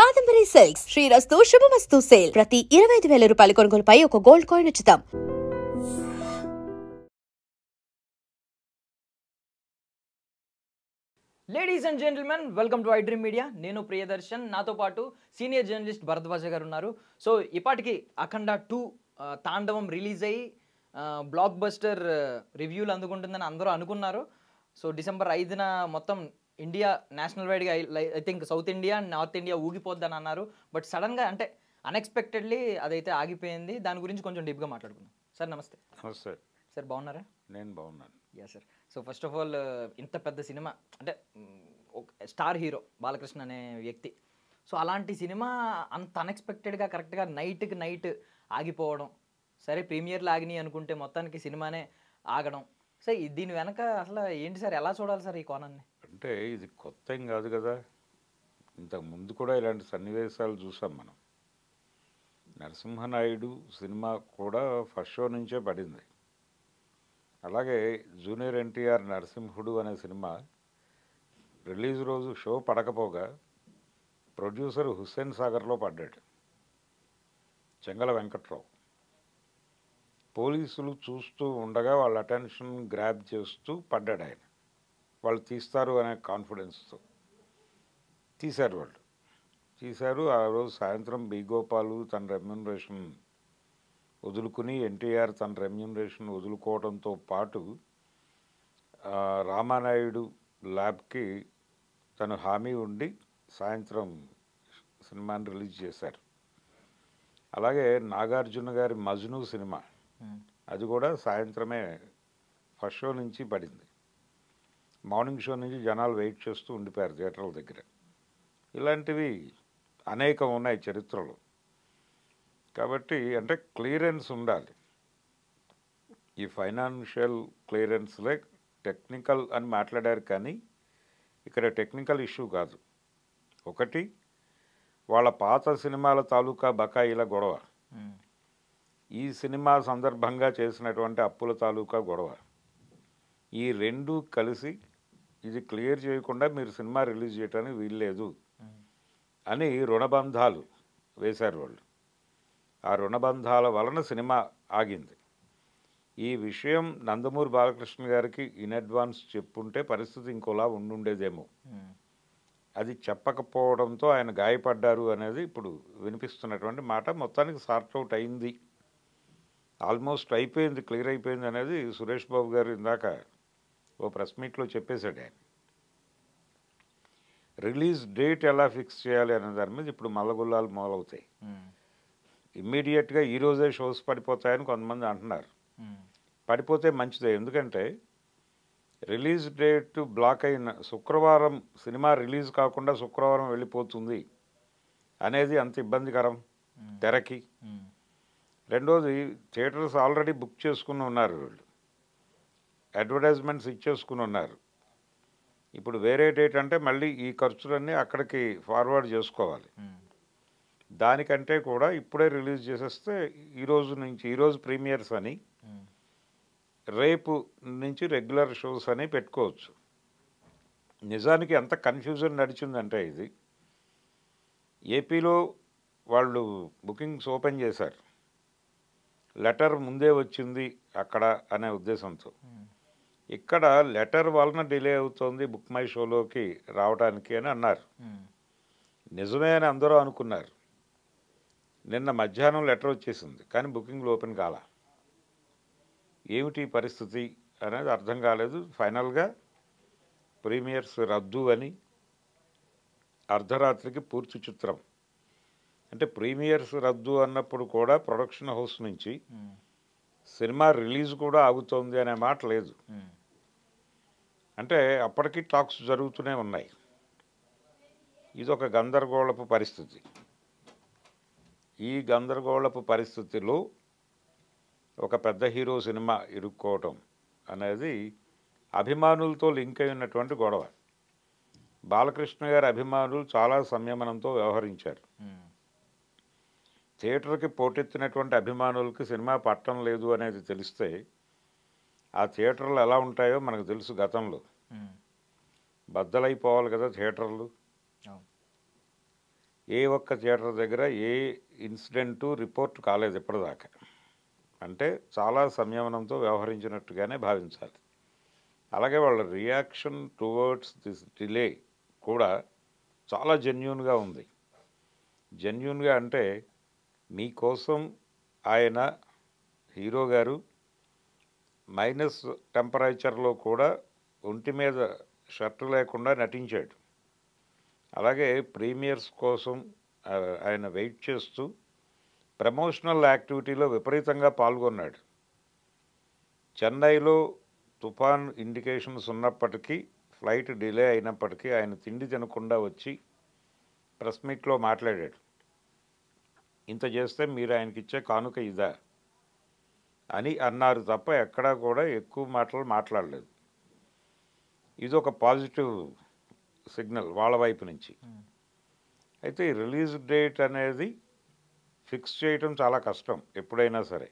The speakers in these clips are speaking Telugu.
కాదంబరి సిల్క్స్ శ్రీరస్తు శుభమస్తు సేల్ ప్రతి 25,000 రూపాయల కొనుగోలుపై ఒక గోల్డ్ కాయిన్ ఉచితం. Ladies and gentlemen, welcome to iDream Media. నేను ప్రియదర్శన్, నాతో పాటు సీనియర్ జర్నలిస్ట్ భరద్వాజ గారు ఉన్నారు. సో ఇప్పటికి అఖండ 2 తాండవం రిలీజ్ అయ్యి బ్లాక్ బస్టర్ రివ్యూలు అందుకుంటుందని అందరూ అనుకున్నారు. సో డిసెంబర్ 5న మొత్తం ఇండియా నేషనల్ వైడ్గా I think south India north India ఊగిపోద్దని అన్నారు. బట్ సడన్గా అంటే అన్ఎక్స్పెక్టెడ్లీ అదైతే ఆగిపోయింది. దాని గురించి కొంచెం డీప్గా మాట్లాడుకుందాం. సార్ నమస్తే. నమస్తే సార్, బాగున్నారా? నేను బాగున్నాను. Yeah sir. So first of all, ఇంత పెద్ద సినిమా అంటే స్టార్ హీరో బాలకృష్ణ అనే వ్యక్తి. సో అలాంటి సినిమా అంత అన్ఎక్స్పెక్టెడ్గా కరెక్ట్గా నైట్కి నైట్ ఆగిపోవడం, సరే ప్రీమియర్లు ఆగినాయి అనుకుంటే మొత్తానికి సినిమానే ఆగడం. సో దీని వెనక అసలు ఏంటి సార్, ఎలా చూడాలి సార్ ఈ కోణాన్ని? అంటే ఇది కొత్త ఏం కాదు కదా, ఇంతకు ముందు కూడా ఇలాంటి సన్నివేశాలు చూసాం మనం. నరసింహనాయుడు సినిమా కూడా ఫస్ట్ షో నుంచే పడింది. అలాగే జూనియర్ ఎన్టీఆర్ నరసింహుడు అనే సినిమా రిలీజ్ రోజు షో పడకపోగా ప్రొడ్యూసర్ హుస్సేన్ సాగర్లో పడ్డాడు, చెంగల వెంకట్రావు. పోలీసులు చూస్తూ ఉండగా వాళ్ళ అటెన్షన్ గ్రాబ్ చేస్తూ పడ్డాడు ఆయన. వాళ్ళు తీస్తారు అనే కాన్ఫిడెన్స్తో తీశారు. ఆ రోజు సాయంత్రం బి గోపాలు తన రెమ్యూనరేషన్ వదులుకుని, ఎన్టీఆర్ తన రెమ్యూనరేషన్ వదులుకోవడంతో పాటు రామానాయుడు ల్యాబ్కి తను హామీ ఉండి సాయంత్రం సినిమాని రిలీజ్ చేశారు. అలాగే నాగార్జున గారి మజ్ను సినిమా, అది కూడా సాయంత్రమే ఫస్ట్ షో నుంచి పడింది. మార్నింగ్ షో నుంచి జనాలు వెయిట్ చేస్తూ ఉండిపోయారు థియేటర్ల దగ్గర. ఇలాంటివి అనేకం ఉన్నాయి చరిత్రలో. కాబట్టి అంటే క్లియరెన్స్ ఉండాలి. ఈ ఫైనాన్షియల్ క్లియరెన్స్లే టెక్నికల్ అని మాట్లాడారు, కానీ ఇక్కడ టెక్నికల్ ఇష్యూ కాదు. ఒకటి, వాళ్ళ పాత సినిమాల తాలూకా బకాయిల గొడవ, ఈ సినిమా సందర్భంగా చేసినటువంటి అప్పుల తాలూకా గొడవ, ఈ రెండు కలిసి ఇది క్లియర్ చేయకుండా మీరు సినిమా రిలీజ్ చేయడానికి వీల్లేదు అని రుణబంధాలు వేశారు వాళ్ళు. ఆ రుణబంధాల వలన సినిమా ఆగింది. ఈ విషయం నందమూరి బాలకృష్ణ గారికి ఇన్ అడ్వాన్స్ చెప్పుంటే పరిస్థితి ఇంకోలా ఉండుండేదేమో. అది చెప్పకపోవడంతో ఆయన గాయపడ్డారు అనేది ఇప్పుడు వినిపిస్తున్నటువంటి మాట. మొత్తానికి సార్ట్అవుట్ అయింది, ఆల్మోస్ట్ అయిపోయింది, క్లియర్ అయిపోయింది అనేది సురేష్ బాబు గారు ఇందాక ఓ ప్రెస్ మీట్లో చెప్పేశాడు. ఆయన రిలీజ్ డేట్ ఎలా ఫిక్స్ చేయాలి అనే దాని మీద ఇప్పుడు మల్లగుల్లాలు మొదలవుతాయి. ఇమ్మీడియట్గా ఈరోజే షోస్ పడిపోతాయని కొంతమంది అంటున్నారు. పడిపోతే మంచిదే, ఎందుకంటే రిలీజ్ డేట్ బ్లాక్ అయిన శుక్రవారం సినిమా రిలీజ్ కాకుండా శుక్రవారం వెళ్ళిపోతుంది అనేది అంత ఇబ్బందికరం తెరకి. రెండోది, థియేటర్స్ ఆల్రెడీ బుక్ చేసుకుని ఉన్నారు, వాళ్ళు అడ్వర్టైజ్మెంట్స్ ఇచ్చేసుకుని ఉన్నారు. ఇప్పుడు వేరే డేట్ అంటే మళ్ళీ ఈ ఖర్చులన్నీ అక్కడికి ఫార్వర్డ్ చేసుకోవాలి. దానికంటే కూడా ఇప్పుడే రిలీజ్ చేసేస్తే ఈరోజు ప్రీమియర్స్ అని, రేపు నుంచి రెగ్యులర్ షోస్ అని పెట్టుకోవచ్చు. నిజానికి ఎంత కన్ఫ్యూజన్ నడిచిందంటే, ఇది ఏపీలో వాళ్ళు బుకింగ్స్ ఓపెన్ చేశారు, లెటర్ ముందే వచ్చింది అక్కడ అనే ఉద్దేశంతో. ఇక్కడ లెటర్ వలన డిలే అవుతుంది బుక్ మై షోలోకి రావడానికి అని అన్నారు. నిజమే అని అందరూ అనుకున్నారు. నిన్న మధ్యాహ్నం లెటర్ వచ్చేసింది, కానీ బుకింగ్లు ఓపెన్ కాల. ఏమిటి పరిస్థితి అనేది అర్థం కాలేదు. ఫైనల్గా ప్రీమియర్స్ రద్దు అని, అర్ధరాత్రికి పూర్తి చిత్రం. అంటే ప్రీమియర్స్ రద్దు అన్నప్పుడు కూడా ప్రొడక్షన్ హౌస్ నుంచి సినిమా రిలీజ్ కూడా ఆగుతోంది అనే మాట లేదు. అంటే అప్పటికి టాక్స్ జరుగుతూనే ఉన్నాయి. ఇది ఒక గందరగోళపు పరిస్థితి. ఈ గందరగోళపు పరిస్థితిలో ఒక పెద్ద హీరో సినిమా ఇరుక్కోవటం అనేది అభిమానులతో లింక్ అయి ఉన్నటువంటి గొడవ. బాలకృష్ణ గారి అభిమానులు చాలా సంయమనంతో వ్యవహరించారు. థియేటర్కి పోటెత్తినటువంటి అభిమానులకి సినిమా పట్టం లేదు అనేది తెలిస్తే ఆ థియేటర్లు ఎలా ఉంటాయో మనకు తెలుసు. గతంలో బద్దలైపోవాలి కదా థియేటర్లు. ఏ ఒక్క థియేటర్ దగ్గర ఏ ఇన్సిడెంటు రిపోర్ట్ కాలేదు ఇప్పటిదాకా. అంటే చాలా సంయమనంతో వ్యవహరించినట్టుగానే భావించాలి. అలాగే వాళ్ళ రియాక్షన్ టువర్డ్స్ దిస్ డిలే కూడా చాలా జెన్యూన్గా ఉంది. జెన్యూన్గా అంటే మీకోసం ఆయన హీరో గారు మైనస్ టెంపరేచర్లో కూడా ఒంటి మీద షర్టు లేకుండా నటించాడు. అలాగే ప్రీమియర్స్ కోసం ఆయన వెయిట్ చేస్తూ ప్రమోషనల్ యాక్టివిటీలో విపరీతంగా పాల్గొన్నాడు. చెన్నైలో తుఫాన్ ఇండికేషన్స్ ఉన్నప్పటికీ, ఫ్లైట్ డిలే అయినప్పటికీ ఆయన తిండి తినకుండా వచ్చి ప్రెస్ మీట్లో మాట్లాడాడు. ఇంత చేస్తే మీరు ఆయనకి ఇచ్చే కానుక ఇదా అని అన్నారు తప్ప ఎక్కడా కూడా ఎక్కువ మాటలు మాట్లాడలేదు. ఇది ఒక పాజిటివ్ సిగ్నల్ వాళ్ళ వైపు నుంచి. అయితే ఈ రిలీజ్ డేట్ అనేది ఫిక్స్ చేయటం చాలా కష్టం ఎప్పుడైనా సరే.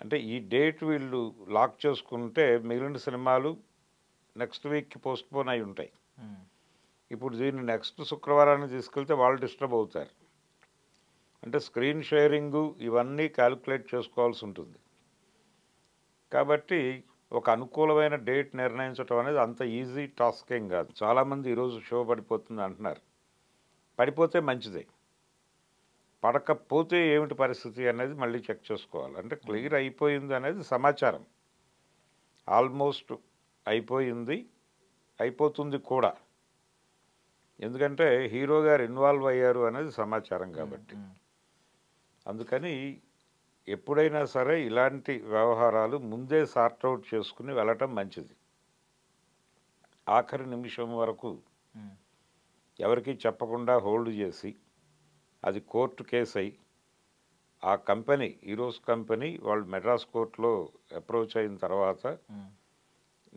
అంటే ఈ డేట్ వీళ్ళు లాక్ చేసుకుంటే మిగిలిన సినిమాలు నెక్స్ట్ వీక్కి పోస్ట్పోన్ అయి ఉంటాయి. ఇప్పుడు దీన్ని నెక్స్ట్ శుక్రవారాన్ని తీసుకెళ్తే వాళ్ళు డిస్టర్బ్ అవుతారు. అంటే స్క్రీన్ షేరింగు ఇవన్నీ క్యాలిక్యులేట్ చేసుకోవాల్సి ఉంటుంది. కాబట్టి ఒక అనుకూలమైన డేట్ నిర్ణయించడం అనేది అంత ఈజీ టాస్క్ ఏం కాదు. చాలామంది ఈరోజు షో పడిపోతుంది అంటున్నారు. పడిపోతే మంచిదే, పడకపోతే ఏమిటి పరిస్థితి అనేది మళ్ళీ చెక్ చేసుకోవాలి. అంటే క్లియర్ అయిపోయింది అనేది సమాచారం, ఆల్మోస్ట్ అయిపోయింది, అయిపోతుంది కూడా. ఎందుకంటే హీరో గారు ఇన్వాల్వ్ అయ్యారు అనేది సమాచారం కాబట్టి. అందుకని ఎప్పుడైనా సరే ఇలాంటి వ్యవహారాలు ముందే సార్ట్అవుట్ చేసుకుని వెళ్ళటం మంచిది. ఆఖరి నిమిషం వరకు ఎవరికి చెప్పకుండా హోల్డ్ చేసి అది కోర్టు కేసు అయి ఆ కంపెనీ హీరోస్ కంపెనీ వాళ్ళు మెడ్రాస్ కోర్టులో అప్రోచ్ అయిన తర్వాత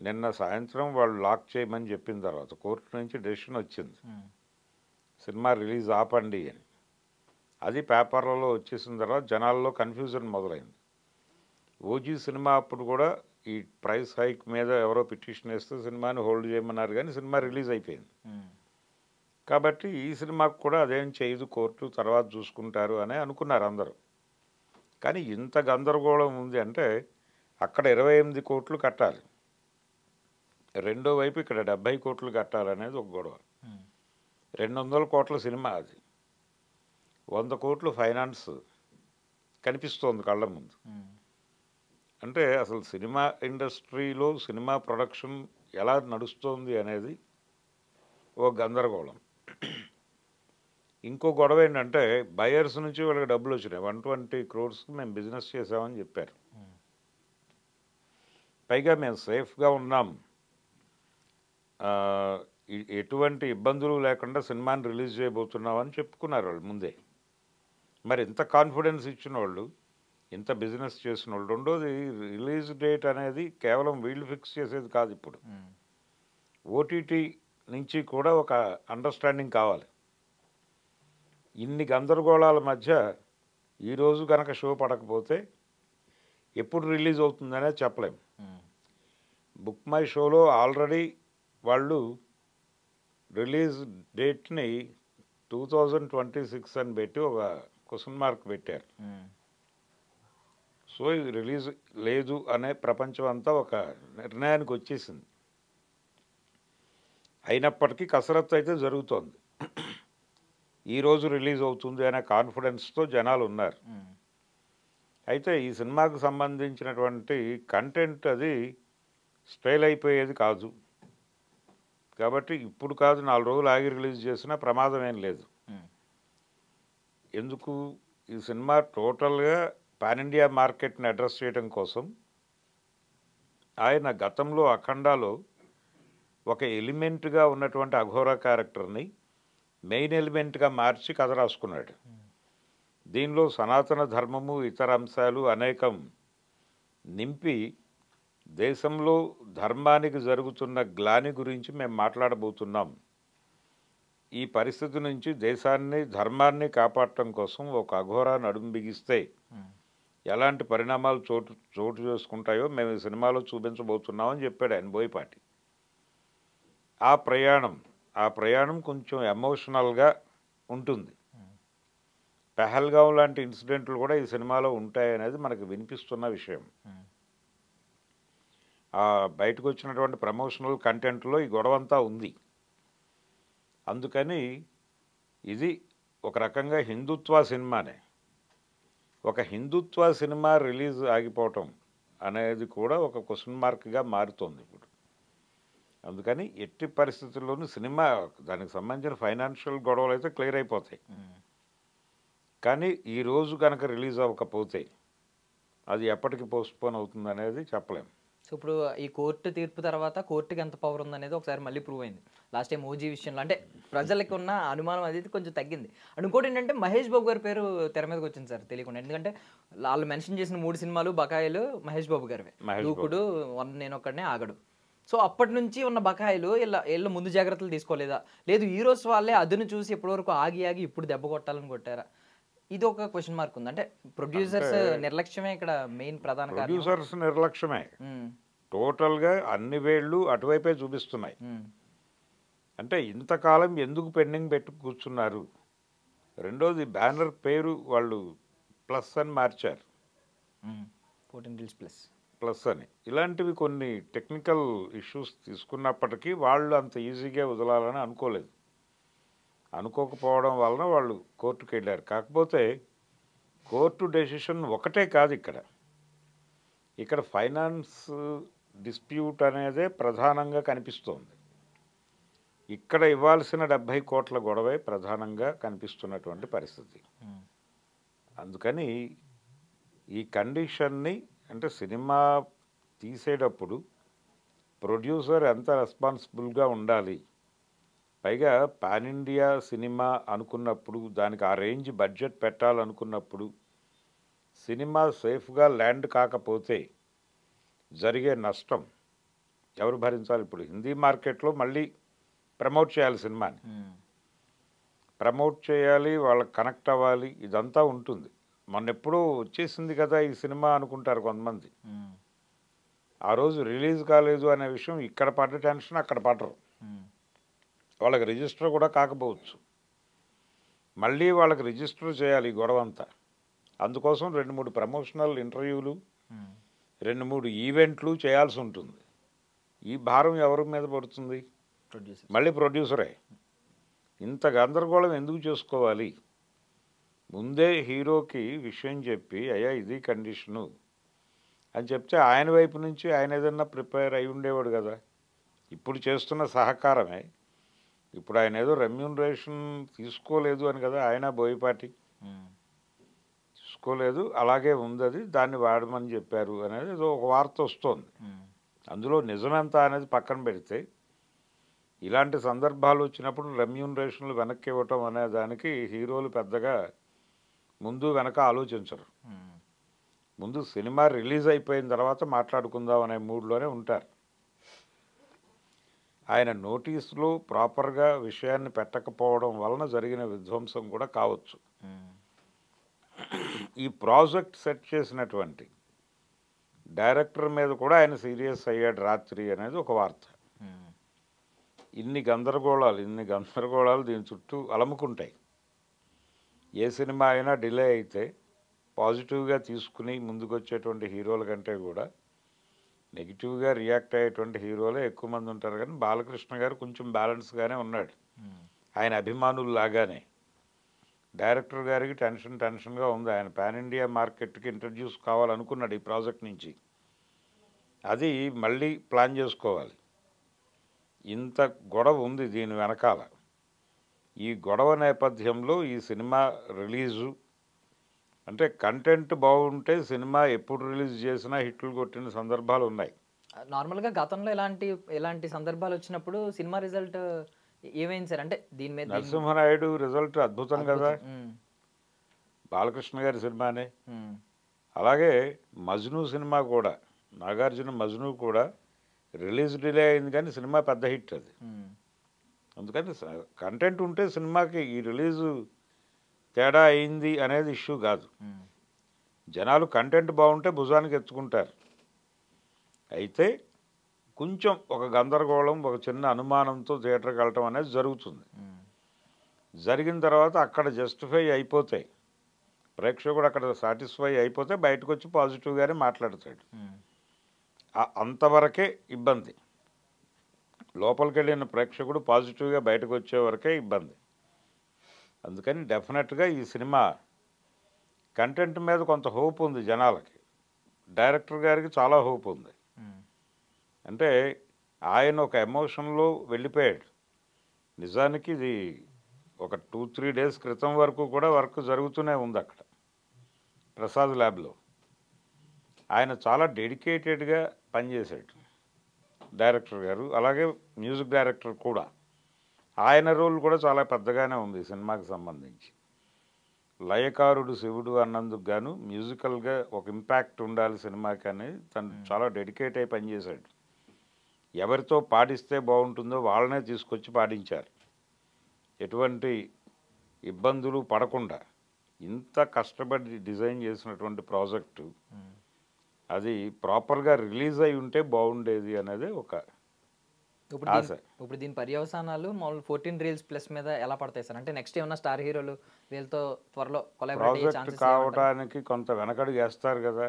నిన్న సాయంత్రం వాళ్ళు లాక్ చేయమని చెప్పిన తర్వాత కోర్టు నుంచి డెసిషన్ వచ్చింది, సినిమా రిలీజ్ ఆపండి అని. అది పేపర్లలో వచ్చేసిన తర్వాత జనాల్లో కన్ఫ్యూజన్ మొదలైంది. ఓజీ సినిమా అప్పుడు కూడా ఈ ప్రైస్ హైక్ మీద ఎవరో పిటిషన్ వేస్తే సినిమాని హోల్డ్ చేయమన్నారు, కానీ సినిమా రిలీజ్ అయిపోయింది. కాబట్టి ఈ సినిమాకు కూడా అదేం చేయదు కోర్టు, తర్వాత చూసుకుంటారు అని అనుకున్నారు అందరూ. కానీ ఇంత గందరగోళం ఉంది అంటే అక్కడ 28 కోట్లు కట్టాలి, రెండో వైపు ఇక్కడ 70 కోట్లు కట్టాలనేది ఒక గొడవ. 200 కోట్ల సినిమా అది, 100 కోట్లు ఫైనాన్స్ కనిపిస్తోంది కళ్ళ ముందు. అంటే అసలు సినిమా ఇండస్ట్రీలో సినిమా ప్రొడక్షన్ ఎలా నడుస్తోంది అనేది ఓ గందరగోళం. ఇంకో గొడవ ఏంటంటే బయర్స్ నుంచి వాళ్ళకి డబ్బులు వచ్చినాయి, 120 crores మేము బిజినెస్ చేసామని చెప్పారు. పైగా మేము సేఫ్గా ఉన్నాం, ఎటువంటి ఇబ్బందులు లేకుండా సినిమాని రిలీజ్ చేయబోతున్నామని చెప్పుకున్నారు వాళ్ళు ముందే. మరి ఇంత కాన్ఫిడెన్స్ ఇచ్చిన వాళ్ళు, ఇంత బిజినెస్ చేసిన వాళ్ళు. రెండోది రిలీజ్ డేట్ అనేది కేవలం వీళ్ళు ఫిక్స్ చేసేది కాదు. ఇప్పుడు ఓటీటీ నుంచి కూడా ఒక అండర్స్టాండింగ్ కావాలి. ఇన్ని గందరగోళాల మధ్య ఈరోజు కనుక షో పడకపోతే ఎప్పుడు రిలీజ్ అవుతుందనే చెప్పలేం. బుక్ మై షోలో ఆల్రెడీ వాళ్ళు రిలీజ్ డేట్ని 2026 అని పెట్టి ఒక క్వశ్చన్ మార్క్ పెట్టారు. సో ఇది రిలీజ్ లేదు అనే ప్రపంచం అంతా ఒక నిర్ణయానికి వచ్చేసింది. అయినప్పటికీ కసరత్తు అయితే జరుగుతోంది. ఈరోజు రిలీజ్ అవుతుంది అనే కాన్ఫిడెన్స్తో జనాలు ఉన్నారు. అయితే ఈ సినిమాకు సంబంధించినటువంటి కంటెంట్ అది స్టైల్ అయిపోయేది కాదు కాబట్టి ఇప్పుడు కాదు 4 రోజులు ఆగి రిలీజ్ చేసినా ప్రమాదం ఏం లేదు. ఎందుకు, ఈ సినిమా టోటల్గా పాన్ ఇండియా మార్కెట్ని అడ్రస్ చేయడం కోసం ఆయన గతంలో అఖండాలో ఒక ఎలిమెంట్గా ఉన్నటువంటి అఘోరా క్యారెక్టర్ని మెయిన్ ఎలిమెంట్గా మార్చి కథ రాసుకున్నాడు. దీనిలో సనాతన ధర్మము ఇతర అంశాలు అనేకం నింపి దేశంలో ధర్మానికి జరుగుతున్న గ్లాని గురించి మేము మాట్లాడబోతున్నాం. ఈ పరిస్థితి నుంచి దేశాన్ని ధర్మాన్ని కాపాడటం కోసం ఒక అఘోరా నడుం బిగిస్తే ఎలాంటి పరిణామాలు చోటు చేసుకుంటాయో మేము ఈ సినిమాలో చూపించబోతున్నామని చెప్పాడు ఆయన బోయపాటి. ఆ ప్రయాణం కొంచెం ఎమోషనల్గా ఉంటుంది. పెహల్గాం లాంటి ఇన్సిడెంట్లు కూడా ఈ సినిమాలో ఉంటాయనేది మనకు వినిపిస్తున్న విషయం. బయటకు వచ్చినటువంటి ప్రమోషనల్ కంటెంట్లో ఈ గొడవంతా ఉంది. అందుకని ఇది ఒక రకంగా హిందుత్వ సినిమానే. ఒక హిందుత్వ సినిమా రిలీజ్ ఆగిపోవటం అనేది కూడా ఒక క్వశ్చన్ మార్క్గా మారుతోంది ఇప్పుడు. అందుకని ఎట్టి పరిస్థితుల్లోనూ సినిమా దానికి సంబంధించిన ఫైనాన్షియల్ గొడవలు అయితే క్లియర్ అయిపోతాయి. కానీ ఈరోజు కనుక రిలీజ్ అవ్వకపోతే అది ఎప్పటికి పోస్ట్పోన్ అవుతుంది అనేది చెప్పలేము. సో ఇప్పుడు ఈ కోర్టు తీర్పు తర్వాత కోర్టుకి ఎంత పవర్ ఉందనేది ఒకసారి మళ్ళీ ప్రూవ్ అయింది. లాస్ట్ టైం ఓజీ విషయంలో అంటే ప్రజలకు ఉన్న అనుమానం అనేది కొంచెం తగ్గింది. అండ్ ఇంకోటి ఏంటంటే మహేష్ బాబు గారి పేరు తెర మీదకి వచ్చింది సార్ తెలియకుండా. ఎందుకంటే వాళ్ళు మెన్షన్ చేసిన 3 సినిమాలు బకాయిలు మహేష్ బాబు గారివే. దూకుడు, నేను ఒక్కడనే, ఆగడు. సో అప్పటి నుంచి ఉన్న బకాయిలు వీళ్ళు ముందు జాగ్రత్తలు తీసుకోలేదా, లేదు హీరోస్ వాళ్ళే అదును చూసి ఇప్పటివరకు ఆగి ఇప్పుడు దెబ్బ కొట్టాలని కొట్టారా? ఇది ఒక క్వశ్చన్ మార్క్ ఉంది. అంటే ప్రొడ్యూసర్స్ నిర్లక్ష్యమే ఇక్కడ మెయిన్ ప్రధాన కారణం. ప్రొడ్యూసర్స్ నిర్లక్ష్యమే. టోటల్గా అన్ని వేళ్ళు అటువైపే చూపిస్తున్నాయి. అంటే ఇంతకాలం ఎందుకు పెండింగ్ పెట్టి కూర్చున్నారు? రెండోది బ్యానర్ పేరు వాళ్ళు ప్లస్ అని మార్చారు, 14 Reels ప్లస్ అని. ఇలాంటివి కొన్ని టెక్నికల్ ఇష్యూస్ తీసుకున్నప్పటికీ వాళ్ళు అంత ఈజీగా వదలాలని అనుకోలేదు. అనుకోకపోవడం వలన వాళ్ళు కోర్టుకు వెళ్ళారు. కాకపోతే కోర్టు డెసిషన్ ఒకటే కాదు, ఇక్కడ ఫైనాన్స్ డిస్ప్యూట్ అనేదే ప్రధానంగా కనిపిస్తోంది. ఇక్కడ ఇవ్వాల్సిన 70 కోట్ల గొడవే ప్రధానంగా కనిపిస్తున్నటువంటి పరిస్థితి. అందుకని ఈ కండిషన్ని, అంటే సినిమా తీసేటప్పుడు ప్రొడ్యూసర్ ఎంత రెస్పాన్సిబుల్గా ఉండాలి, పైగా పాన్ ఇండియా సినిమా అనుకున్నప్పుడు, దానికి ఆ రేంజ్ బడ్జెట్ పెట్టాలనుకున్నప్పుడు సినిమా సేఫ్గా ల్యాండ్ కాకపోతే జరిగే నష్టం ఎవరు భరించాలి? ఇప్పుడు హిందీ మార్కెట్లో మళ్ళీ ప్రమోట్ చేయాలి, సినిమాని ప్రమోట్ చేయాలి, వాళ్ళకి కనెక్ట్ అవ్వాలి, ఇదంతా ఉంటుంది. మొన్నెప్పుడూ వచ్చేసింది కదా ఈ సినిమా అనుకుంటారు కొంతమంది. ఆ రోజు రిలీజ్ కాలేదు అనే విషయం ఇక్కడ పడ్డ టెన్షన్ అక్కడ పడరు. వాళ్ళకి రిజిస్టర్ కూడా కాకపోవచ్చు. మళ్ళీ వాళ్ళకి రిజిస్టర్ చేయాలి ఈ గొడవ అంతా. అందుకోసం 2-3 ప్రమోషనల్ ఇంటర్వ్యూలు, 2-3 ఈవెంట్లు చేయాల్సి ఉంటుంది. ఈ భారం ఎవరి మీద పడుతుంది? మళ్ళీ ప్రొడ్యూసరే. ఇంత గందరగోళం ఎందుకు చేసుకోవాలి? ముందే హీరోకి విషయం చెప్పి, అయ్యా ఇది కండిషను అని చెప్తే ఆయన వైపు నుంచి ఆయన ఏదన్నా ప్రిపేర్ అయి ఉండేవాడు కదా. ఇప్పుడు చేస్తున్న సహకారమే. ఇప్పుడు ఆయన ఏదో రెమ్యూనరేషన్ తీసుకోలేదు అని కదా ఆయన బోయపాటి తీసుకోలేదు, అలాగే ఉంది, అది దాన్ని వాడమని చెప్పారు అనేది ఏదో ఒక వార్త వస్తుంది. అందులో నిజమెంత అనేది పక్కన పెడితే, ఇలాంటి సందర్భాలు వచ్చినప్పుడు రెమ్యూనరేషన్లు వెనక్కి ఇవ్వటం అనే దానికి హీరోలు పెద్దగా ముందు వెనక ఆలోచించరు. ముందు సినిమా రిలీజ్ అయిపోయిన తర్వాత మాట్లాడుకుందాం అనే మూడ్లోనే ఉంటారు. ఆయన నోటీసులు ప్రాపర్గా విషయాన్ని పెట్టకపోవడం వలన జరిగిన విధ్వంసం కూడా కావచ్చు. ఈ ప్రాజెక్ట్ సెట్ చేసినటువంటి డైరెక్టర్ మీద కూడా ఆయన సీరియస్ అయ్యాడు రాత్రి అనేది ఒక వార్త. ఇన్ని గందరగోళాలు దీని చుట్టూ అలముకుంటాయి. ఏ సినిమా అయినా డిలే అయితే పాజిటివ్గా తీసుకుని ముందుకొచ్చేటువంటి హీరోల కంటే కూడా నెగిటివ్గా రియాక్ట్ అయ్యేటువంటి హీరోలే ఎక్కువ మంది ఉంటారు. కానీ బాలకృష్ణ గారు కొంచెం బ్యాలెన్స్గానే ఉన్నాడు. ఆయన అభిమానుల్లాగానే డైరెక్టర్ గారికి టెన్షన్గా ఉంది. ఆయన పాన్ ఇండియా మార్కెట్కి ఇంట్రడ్యూస్ కావాలనుకున్నాడు ఈ ప్రాజెక్ట్ నుంచి. అది మళ్ళీ ప్లాన్ చేసుకోవాలి. ఇంత గొడవ ఉంది దీని వెనకాల. ఈ గొడవ నేపథ్యంలో ఈ సినిమా రిలీజు అంటే కంటెంట్ బాగుంటే సినిమా ఎప్పుడు రిలీజ్ చేసినా హిట్లు కొట్టిన సందర్భాలు ఉన్నాయి. నార్మల్గా గతంలో ఎలాంటి సందర్భాలు వచ్చినప్పుడు సినిమా రిజల్ట్ ఏమైంది సార్? అంటే దీని మీద నరసింహనాయుడు రిజల్ట్ అద్భుతం కదా, బాలకృష్ణ గారి సినిమానే. అలాగే మజ్ను సినిమా కూడా, నాగార్జున మజ్ను కూడా రిలీజ్ డిలే అయింది కానీ సినిమా పెద్ద హిట్ అది. అందుకని కంటెంట్ ఉంటే సినిమాకి ఈ రిలీజు తేడా అయింది అనేది ఇష్యూ కాదు. జనాలు కంటెంట్ బాగుంటే భుజానికి ఎత్తుకుంటారు. అయితే కొంచెం ఒక గందరగోళం, ఒక చిన్న అనుమానంతో థియేటర్కి వెళ్ళటం అనేది జరుగుతుంది. జరిగిన తర్వాత అక్కడ జస్టిఫై అయిపోతాయి. ప్రేక్షకుడు అక్కడ సాటిస్ఫై అయిపోతే బయటకు వచ్చి పాజిటివ్గానే మాట్లాడతాడు. అంతవరకే ఇబ్బంది. లోపలికి వెళ్ళిన ప్రేక్షకుడు పాజిటివ్గా బయటకు వచ్చే వరకే ఇబ్బంది. అందుకని డెఫినెట్గా ఈ సినిమా కంటెంట్ మీద కొంత హోప్ ఉంది జనాలకి. డైరెక్టర్ గారికి చాలా హోప్ ఉంది. అంటే ఆయన ఒక ఎమోషన్లో వెళ్ళిపోయాడు. నిజానికి ఇది ఒక 2-3 డేస్ క్రితం వరకు కూడా వర్క్ జరుగుతూనే ఉంది అక్కడ ప్రసాద్ ల్యాబ్లో. ఆయన చాలా డెడికేటెడ్గా పనిచేశాడు డైరెక్టర్ గారు. అలాగే మ్యూజిక్ డైరెక్టర్ కూడా. ఆయన రోల్ కూడా చాలా పెద్దగానే ఉంది ఈ సినిమాకి సంబంధించి. లయకారుడు శివుడు అన్నందుకు గాను మ్యూజికల్గా ఒక ఇంపాక్ట్ ఉండాలి సినిమాకి అని తను చాలా డెడికేట్ అయి పనిచేశాడు. ఎవరితో పాడిస్తే బాగుంటుందో వాళ్ళనే తీసుకొచ్చి పాడించారు. ఎటువంటి ఇబ్బందులు పడకుండా ఇంత కష్టపడి డిజైన్ చేసినటువంటి ప్రాజెక్టు అది ప్రాపర్గా రిలీజ్ అయి ఉంటే బాగుండేది అనేది ఒక ఆశ. ఇప్పుడు దీని పర్యవసానాలు మామూలు 14 రీల్స్ ప్లస్ మీద ఎలా పడతాయి సార్? అంటే నెక్స్ట్ ఏమన్నా స్టార్ హీరోలు వీళ్ళతో త్వరలో ప్రాజెక్ట్ కావడానికి కొంత వెనకడుగు వేస్తారు కదా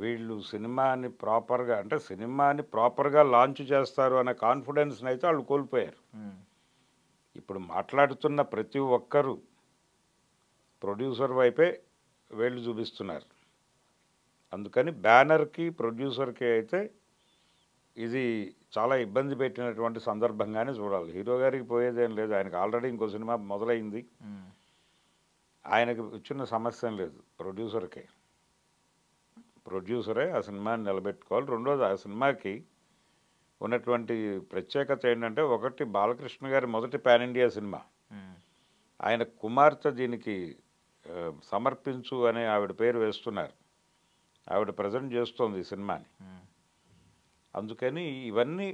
వీళ్ళు. సినిమాని ప్రాపర్గా అంటే సినిమాని ప్రాపర్గా లాంచ్ చేస్తారు అనే కాన్ఫిడెన్స్ని అయితే వాళ్ళు కోల్పోయారు. ఇప్పుడు మాట్లాడుతున్న ప్రతి ఒక్కరూ ప్రొడ్యూసర్ వైపే వేళ్ళు చూపిస్తున్నారు. అందుకని బ్యానర్కి ప్రొడ్యూసర్కి అయితే ఇది చాలా ఇబ్బంది పెట్టినటువంటి సందర్భంగానే చూడాలి. హీరో గారికి పోయేదేం లేదు. ఆయనకు ఆల్రెడీ ఇంకో సినిమా మొదలైంది. ఆయనకి వచ్చిన సమస్య లేదు. ప్రొడ్యూసరే ఆ సినిమాని నిలబెట్టుకోవాలి. రెండోది ఆ సినిమాకి ఉన్నటువంటి ప్రత్యేకత ఏంటంటే, ఒకటి బాలకృష్ణ గారి మొదటి పాన్ ఇండియా సినిమా. ఆయన కుమార్తె దీనికి సమర్పించు అనే ఆవిడ పేరు వేస్తున్నారు. ఆవిడ ప్రజెంట్ చేస్తోంది ఈ సినిమాని. అందుకని ఇవన్నీ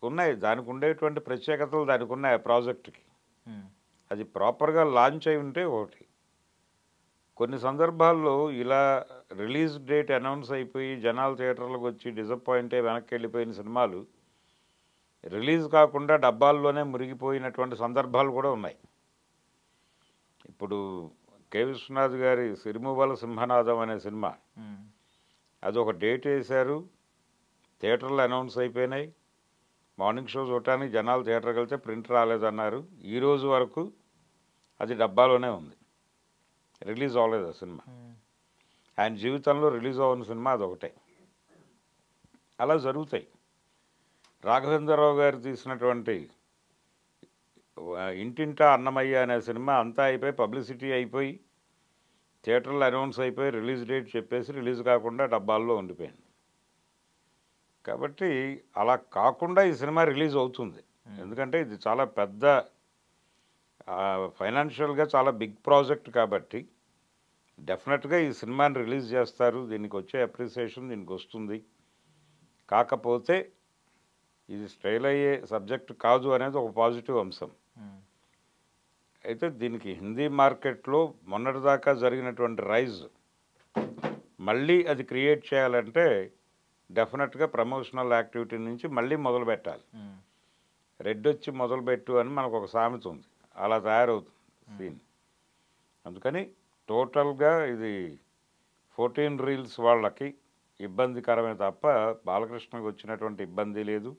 ఉన్నాయి. దానికి ఉండేటువంటి ప్రత్యేకతలు దానికి ఉన్నాయి ఆ ప్రాజెక్టుకి. అది ప్రాపర్గా లాంచ్ అయి ఉంటే ఒకటి. కొన్ని సందర్భాల్లో ఇలా రిలీజ్ డేట్ అనౌన్స్ అయిపోయి జనాలు థియేటర్లకు వచ్చి డిసప్పాయింట్ అయ్యి వెనక్కి వెళ్ళిపోయిన సినిమాలు రిలీజ్ కాకుండా డబ్బాల్లోనే మురిగిపోయినటువంటి సందర్భాలు కూడా ఉన్నాయి. ఇప్పుడు కె విశ్వనాథ్ గారి సిరిమువ్వల సింహనాదం అనే సినిమా, అది ఒక డేట్ వేశారు, థియేటర్లు అనౌన్స్ అయిపోయినాయి. మార్నింగ్ షో చూడటానికి జనాలు థియేటర్కి వెళ్తే ప్రింట్ రాలేదన్నారు. ఈరోజు వరకు అది డబ్బాలోనే ఉంది, రిలీజ్ అవ్వలేదు ఆ సినిమా. ఆయన జీవితంలో రిలీజ్ అవ్వని సినిమా అదొకటే. అలా జరుగుతాయి. రాఘవేంద్రరావు గారు తీసినటువంటి ఇంటింటా అన్నమయ్య అనే సినిమా అంతా అయిపోయి పబ్లిసిటీ అయిపోయి థియేటర్లు అనౌన్స్ అయిపోయి రిలీజ్ డేట్ చెప్పేసి రిలీజ్ కాకుండా డబ్బాల్లో ఉండిపోయింది. కాబట్టి అలా కాకుండా ఈ సినిమా రిలీజ్ అవుతుంది. ఎందుకంటే ఇది చాలా పెద్ద ఫైనాన్షియల్గా చాలా బిగ్ ప్రాజెక్ట్ కాబట్టి డెఫినెట్గా ఈ సినిమాని రిలీజ్ చేస్తారు. దీనికి వచ్చే అప్రిసియేషన్ దీనికి వస్తుంది. కాకపోతే ఇది స్ట్రైల్ అయ్యే సబ్జెక్ట్ కాదు అనేది ఒక పాజిటివ్ అంశం. అయితే దీనికి హిందీ మార్కెట్లో మొన్నటిదాకా జరిగినటువంటి రైజ్ మళ్ళీ అది క్రియేట్ చేయాలంటే డెఫినెట్గా ప్రమోషనల్ యాక్టివిటీ నుంచి మళ్ళీ మొదలు పెట్టాలి. రెడ్ వచ్చి మొదలుపెట్టు అని మనకు ఒక సామెత ఉంది, అలా తయారవుతుంది సీన్. అందుకని టోటల్గా ఇది 14 రీల్స్ వాళ్ళకి ఇబ్బందికరమే తప్ప బాలకృష్ణకి వచ్చినటువంటి ఇబ్బంది లేదు,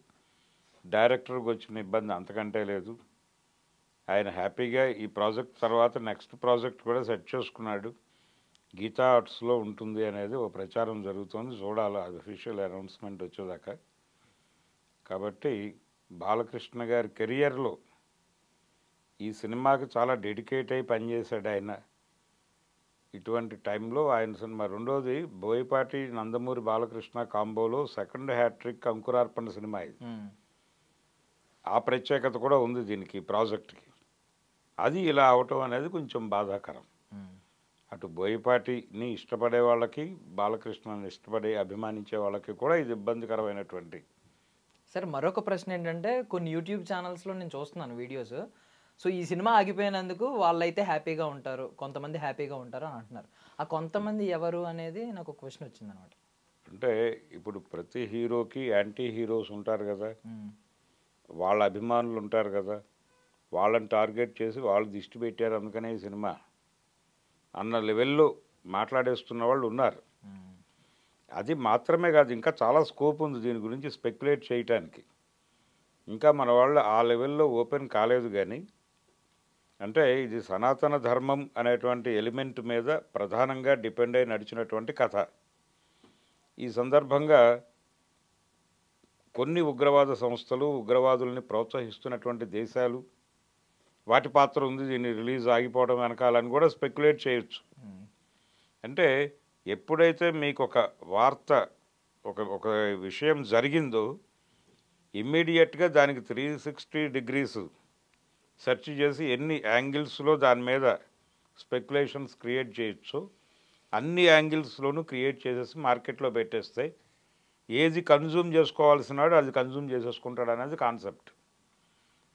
డైరెక్టర్కి వచ్చిన ఇబ్బంది అంతకంటే లేదు. ఆయన హ్యాపీగా ఈ ప్రాజెక్ట్ తర్వాత నెక్స్ట్ ప్రాజెక్ట్ కూడా సెట్ చేసుకున్నాడు. గీతా ఆర్ట్స్లో ఉంటుంది అనేది ఒక ప్రచారం జరుగుతుంది. చూడాలి అది అఫీషియల్ అనౌన్స్మెంట్ వచ్చేదాకా. కాబట్టి బాలకృష్ణ గారి కెరియర్లో ఈ సినిమాకి చాలా డెడికేట్ అయి పనిచేశాడు ఆయన. ఇటువంటి టైంలో ఆయన సినిమా రెండోది బోయపాటి నందమూరి బాలకృష్ణ కాంబోలో సెకండ్ హ్యాట్రిక్ అంకురార్పణ సినిమా ఇది. ఆ ప్రత్యేకత కూడా ఉంది దీనికి ప్రాజెక్ట్కి. అది ఇలా అవటం అనేది కొంచెం బాధాకరం. అటు బోయపాటిని ఇష్టపడే వాళ్ళకి, బాలకృష్ణని ఇష్టపడే అభిమానించే వాళ్ళకి కూడా ఇది ఇబ్బందికరమైనటువంటి. సార్ మరొక ప్రశ్న ఏంటంటే, కొన్ని యూట్యూబ్ ఛానల్స్లో నేను చూస్తున్నాను వీడియోస్. సో ఈ సినిమా ఆగిపోయినందుకు వాళ్ళైతే హ్యాపీగా ఉంటారు, కొంతమంది హ్యాపీగా ఉంటారు అని అంటున్నారు. ఆ కొంతమంది ఎవరు అనేది నాకు ఒక క్వశ్చన్ వచ్చింది అనమాట. అంటే ఇప్పుడు ప్రతి హీరోకి యాంటీ హీరోస్ ఉంటారు కదా, వాళ్ళ అభిమానులు ఉంటారు కదా, వాళ్ళని టార్గెట్ చేసి వాళ్ళు దిష్టి పెట్టారు అందుకనే ఈ సినిమా అన్న లెవెల్లో మాట్లాడేస్తున్న వాళ్ళు ఉన్నారు. అది మాత్రమే కాదు, ఇంకా చాలా స్కోప్ ఉంది దీని గురించి స్పెక్యులేట్ చేయటానికి. ఇంకా మన వాళ్ళు ఆ లెవెల్లో ఓపెన్ కాలేదు. కానీ అంటే ఇది సనాతన ధర్మం అనేటువంటి ఎలిమెంట్ మీద ప్రధానంగా డిపెండ్ అయి నడిచినటువంటి కథ. ఈ సందర్భంగా కొన్ని ఉగ్రవాద సంస్థలు, ఉగ్రవాదుల్ని ప్రోత్సహిస్తున్నటువంటి దేశాలు, వాటి పాత్ర ఉంది దీన్ని రిలీజ్ ఆగిపోవడం వెనకాలని కూడా స్పెక్యులేట్ చేయొచ్చు. అంటే ఎప్పుడైతే మీకు ఒక వార్త, ఒక విషయం జరిగిందో ఇమ్మీడియట్గా దానికి 360 degrees సెర్చ్ చేసి ఎన్ని యాంగిల్స్లో దాని మీద స్పెక్యులేషన్స్ క్రియేట్ చేయొచ్చు, అన్ని యాంగిల్స్లోనూ క్రియేట్ చేసేసి మార్కెట్లో పెట్టేస్తే ఏది కన్జ్యూమ్ చేసుకోవాల్సినాడు అది కన్జ్యూమ్ చేసేసుకుంటాడు అనేది కాన్సెప్ట్.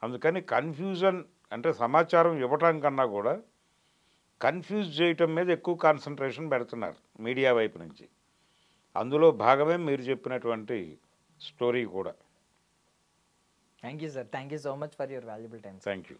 అందుకని కన్ఫ్యూజన్ అంటే సమాచారం ఇవ్వటం కన్నా కూడా కన్ఫ్యూజ్ చేయటం మీద ఎక్కువ కాన్సన్ట్రేషన్ పెడుతున్నారు మీడియా వైపు నుంచి. అందులో భాగమే మీరు చెప్పినటువంటి స్టోరీ కూడా. Thank you sir, thank you so much for your valuable time. Thank you.